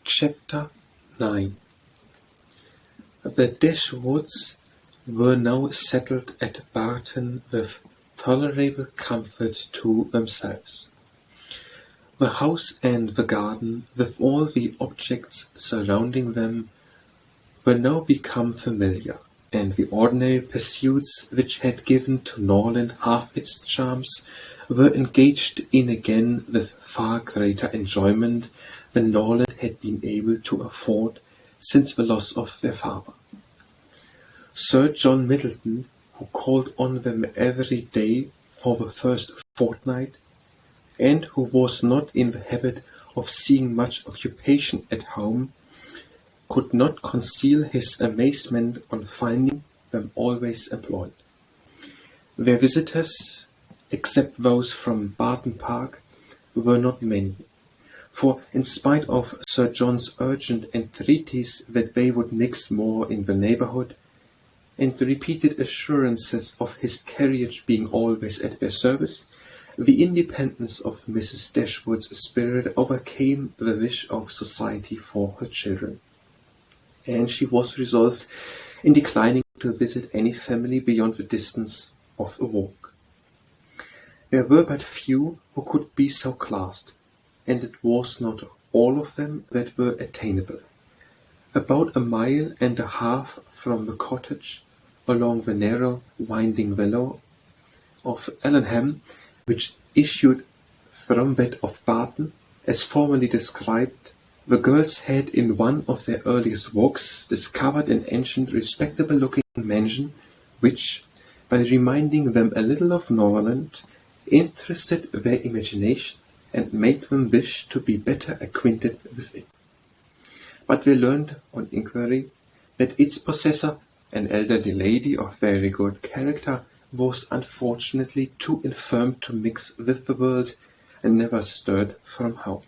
Chapter 9. The Dashwoods were now settled at Barton with tolerable comfort to themselves. The house and the garden, with all the objects surrounding them, were now become familiar, and the ordinary pursuits which had given to Norland half its charms were engaged in again with far greater enjoyment than Norland had been able to afford since the loss of their father. Sir John Middleton, who called on them every day for the first fortnight, and who was not in the habit of seeing much occupation at home, could not conceal his amazement on finding them always employed. Their visitors, except those from Barton Park, were not many, for in spite of Sir John's urgent entreaties that they would mix more in the neighbourhood, and repeated assurances of his carriage being always at their service, the independence of Mrs. Dashwood's spirit overcame the wish of society for her children, and she was resolved in declining to visit any family beyond the distance of a walk. There were but few who could be so classed, and it was not all of them that were attainable. About a mile and a half from the cottage, along the narrow winding valley of Allenham, which issued from that of Barton, as formerly described, the girls had in one of their earliest walks discovered an ancient respectable-looking mansion, which, by reminding them a little of Norland, interested their imagination and made them wish to be better acquainted with it. But they learned on inquiry that its possessor, an elderly lady of very good character, was unfortunately too infirm to mix with the world, and never stirred from home.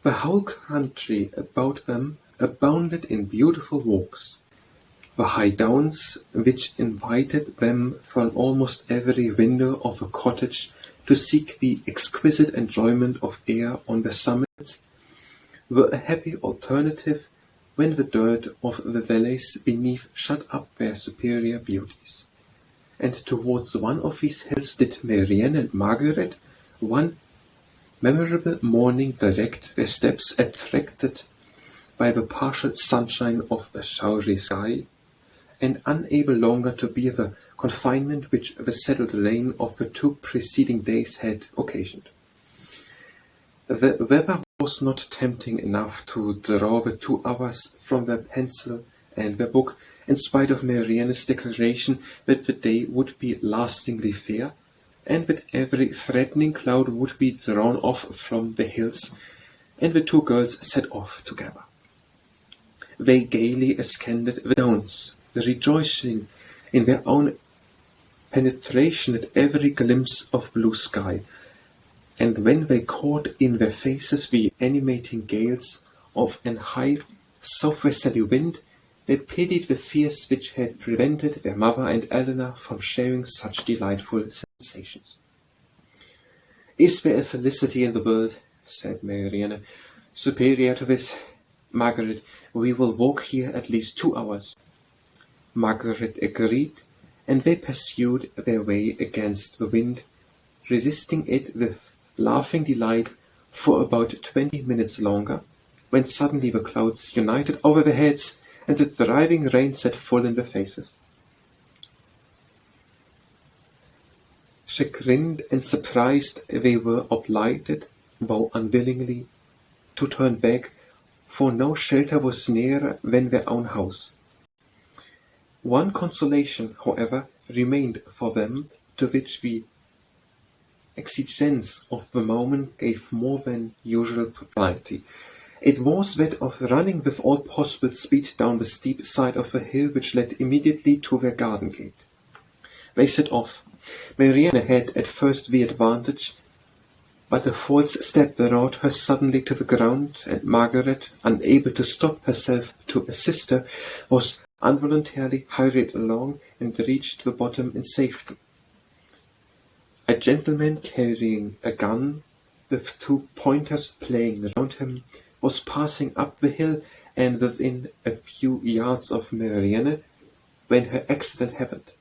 The whole country about them abounded in beautiful walks. The high downs, which invited them from almost every window of the cottage to seek the exquisite enjoyment of air on the summits, were a happy alternative when the dirt of the valleys beneath shut up their superior beauties. And towards one of these hills did Marianne and Margaret one memorable morning direct their steps, attracted by the partial sunshine of a showery sky, and unable longer to bear the confinement which the settled rain of the 2 preceding days had occasioned. The weather was not tempting enough to draw the 2 hours from their pencil and their book, in spite of Marianne's declaration that the day would be lastingly fair, and that every threatening cloud would be drawn off from the hills, and the 2 girls set off together. They gaily ascended the downs, rejoicing in their own penetration at every glimpse of blue sky, and when they caught in their faces the animating gales of an high southwesterly wind, they pitied the fears which had prevented their mother and Eleanor from sharing such delightful sensations. "Is there a felicity in the world," said Marianne, "superior to this? Margaret, we will walk here at least 2 hours." Margaret agreed, and they pursued their way against the wind, resisting it with laughing delight for about 20 minutes longer, when suddenly the clouds united over their heads, and the driving rain set full in their faces. Chagrined and surprised, they were obliged, though unwillingly, to turn back, for no shelter was nearer than their own house. One consolation, however, remained for them, to which the exigence of the moment gave more than usual propriety. It was that of running with all possible speed down the steep side of the hill which led immediately to their garden gate. They set off. Marianne had at first the advantage, but a false step brought her suddenly to the ground, and Margaret, unable to stop herself to assist her, was involuntarily hurried along and reached the bottom in safety. A gentleman carrying a gun with 2 pointers playing round him, was passing up the hill and within a few yards of Marianne when her accident happened.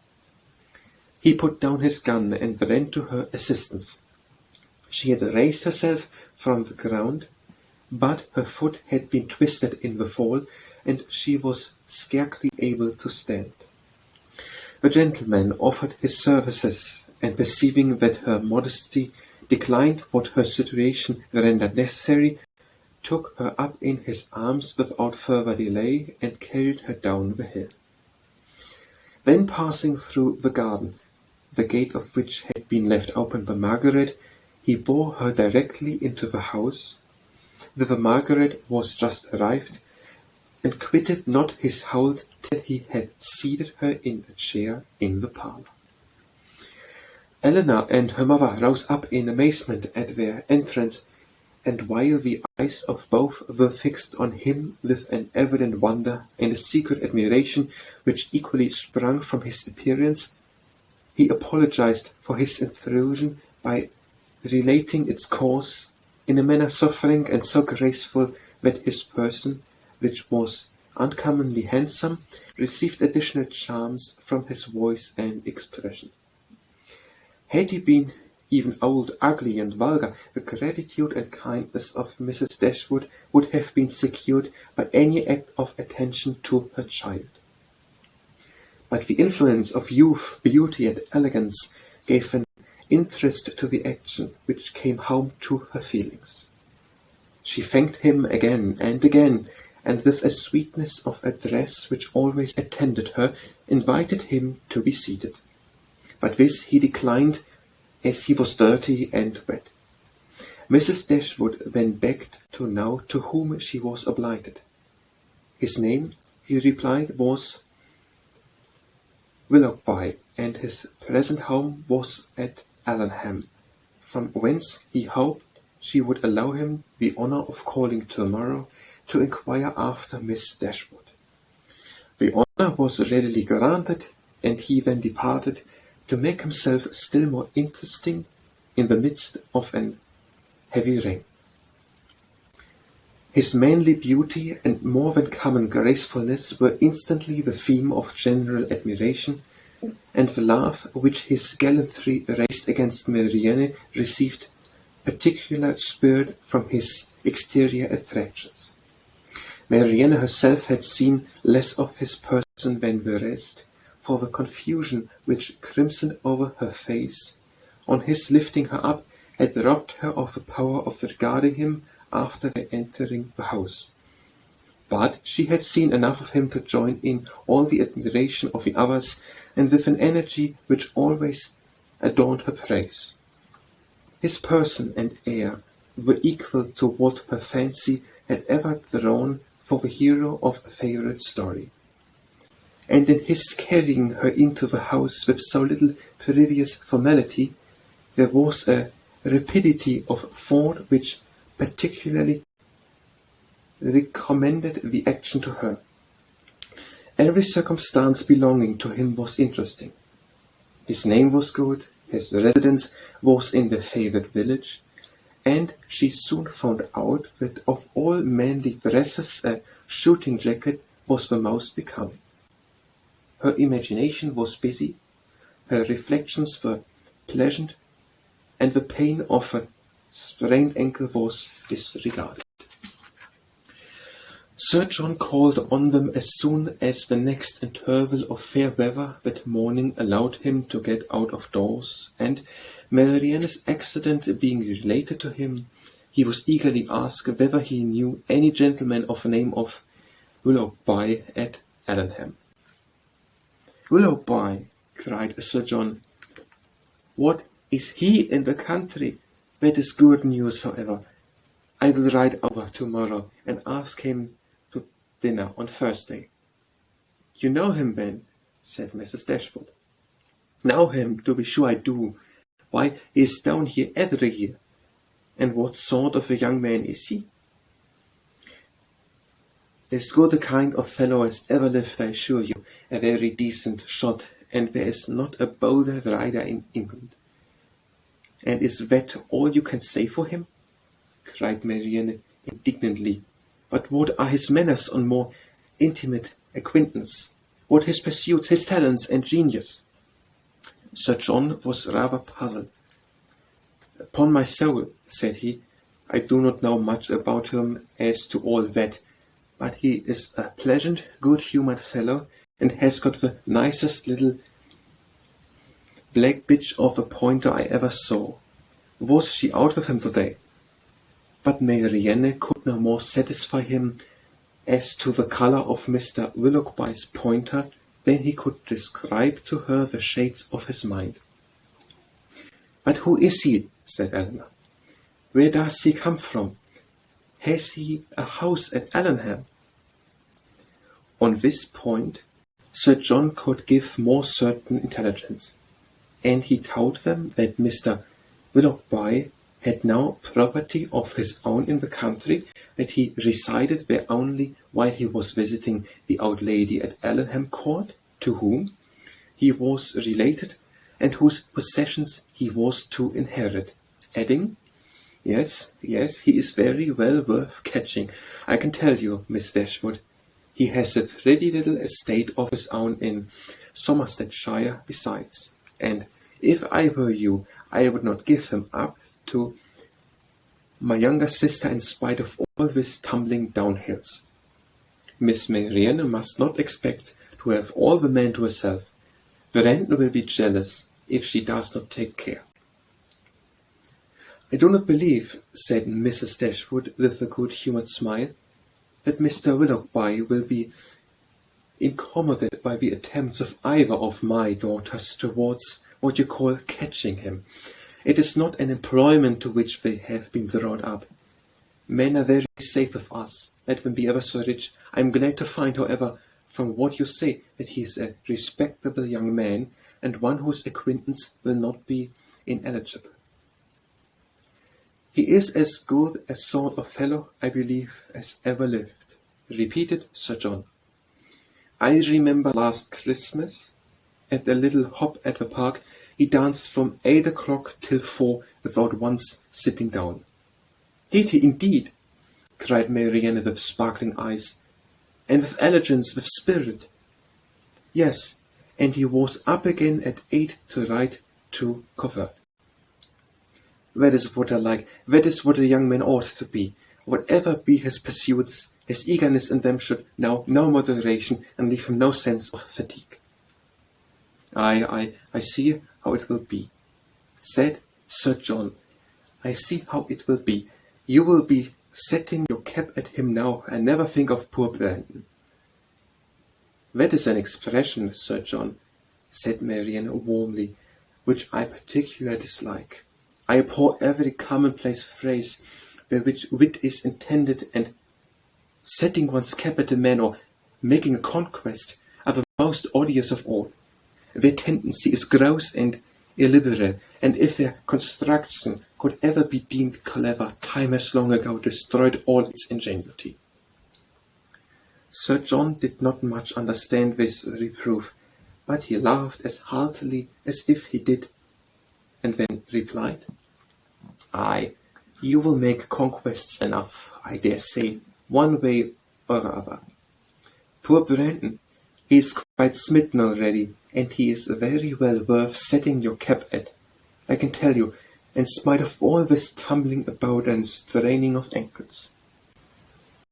He put down his gun and ran to her assistance. She had raised herself from the ground, but her foot had been twisted in the fall, and she was scarcely able to stand. The gentleman offered his services, and perceiving that her modesty declined what her situation rendered necessary, took her up in his arms without further delay, and carried her down the hill. Then passing through the garden, the gate of which had been left open by Margaret, he bore her directly into the house, whither Margaret was just arrived, and quitted not his hold till he had seated her in a chair in the parlour. Eleanor and her mother rose up in amazement at their entrance, and while the eyes of both were fixed on him with an evident wonder and a secret admiration which equally sprung from his appearance, he apologized for his intrusion by relating its cause in a manner so frank and so graceful that his person, which was uncommonly handsome, received additional charms from his voice and expression. Had he been even old, ugly, and vulgar, the gratitude and kindness of Mrs. Dashwood would have been secured by any act of attention to her child. But the influence of youth, beauty, and elegance gave an interest to the action which came home to her feelings. She thanked him again and again, and with a sweetness of address which always attended her, invited him to be seated. But this he declined, as he was dirty and wet. Mrs. Dashwood then begged to know to whom she was obliged. His name, he replied, was Willoughby, and his present home was at Allenham, from whence he hoped she would allow him the honour of calling to-morrow to inquire after Miss Dashwood. The honour was readily granted, and he then departed to make himself still more interesting in the midst of an heavy rain. His manly beauty and more than common gracefulness were instantly the theme of general admiration, and the laugh which his gallantry raised against Marianne received particular spirit from his exterior attractions. Marianne herself had seen less of his person than the rest, for the confusion which crimsoned over her face, on his lifting her up, had robbed her of the power of regarding him after their entering the house. But she had seen enough of him to join in all the admiration of the others, and with an energy which always adorned her praise. His person and air were equal to what her fancy had ever drawn for the hero of a favourite story. And in his carrying her into the house with so little previous formality, there was a rapidity of thought which particularly recommended the action to her. Every circumstance belonging to him was interesting. His name was good, his residence was in the favoured village, and she soon found out that of all manly dresses a shooting jacket was the most becoming. Her imagination was busy, her reflections were pleasant, and the pain of a sprained ankle was disregarded. Sir John called on them as soon as the next interval of fair weather that morning allowed him to get out of doors, and Marianne's accident being related to him, he was eagerly asked whether he knew any gentleman of the name of Willoughby at Allenham. "Willoughby!" cried Sir John. "What is he in the country? That is good news, however. I will ride over to-morrow and ask him to dinner on Thursday." "You know him, then?" said Mrs. Dashwood. "Know him, to be sure I do. Why, he is down here every year. And what sort of a young man is he?" "As good a kind of fellow as ever lived, I assure you. A very decent shot, and there is not a bolder rider in England." "And is that all you can say for him?" cried Marianne indignantly. But what are his manners on more intimate acquaintance? What his pursuits, his talents and genius? Sir John was rather puzzled. Upon my soul, said he, I do not know much about him as to all that, but he is a pleasant, good-humoured fellow, and has got the nicest little black bitch of a pointer I ever saw. Was she out with him today? But Marianne could no more satisfy him as to the colour of Mr. Willoughby's pointer than he could describe to her the shades of his mind. But who is he? Said Eleanor. Where does he come from? Has he a house at Allenham? On this point Sir John could give more certain intelligence, and he told them that Mr. Willoughby had now property of his own in the country, that he resided there only while he was visiting the old lady at Allenham Court, to whom he was related, and whose possessions he was to inherit, adding, Yes, he is very well worth catching, I can tell you, Miss Dashwood. He has a pretty little estate of his own in Somersetshire besides, and if I were you, I would not give him up to my younger sister in spite of all this tumbling down hills. Miss Marianne must not expect to have all the men to herself. Brandon will be jealous if she does not take care. I do not believe, said Mrs. Dashwood with a good-humoured smile, that Mr. Willoughby will be incommoded by the attempts of either of my daughters towards what you call catching him. It is not an employment to which they have been brought up. Men are very safe with us, let them be ever so rich. I am glad to find, however, from what you say, that he is a respectable young man, and one whose acquaintance will not be ineligible. He is as good a sort of fellow, I believe, as ever lived, repeated Sir John. I remember last Christmas, at a little hop at the park, he danced from 8 o'clock till 4 without once sitting down. Did he indeed? Cried Marianne with sparkling eyes, and with elegance, with spirit. Yes, and he was up again at 8 to ride to Covert. That is what I like, that is what a young man ought to be. Whatever be his pursuits, his eagerness in them should know no moderation, and leave him no sense of fatigue. I see how it will be, said Sir John. I see how it will be. You will be setting your cap at him now, and never think of poor Brandon. That is an expression, Sir John, said Marianne warmly, which I particularly dislike. I abhor every commonplace phrase by which wit is intended, and setting one's cap at a man or making a conquest are the most odious of all. Their tendency is gross and illiberal, and if their construction could ever be deemed clever, time has long ago destroyed all its ingenuity. Sir John did not much understand this reproof, but he laughed as heartily as if he did, and then replied, Ay, you will make conquests enough, I dare say, one way or other. Poor Brandon, he is quite smitten already, and he is very well worth setting your cap at, I can tell you, in spite of all this tumbling about and straining of ankles.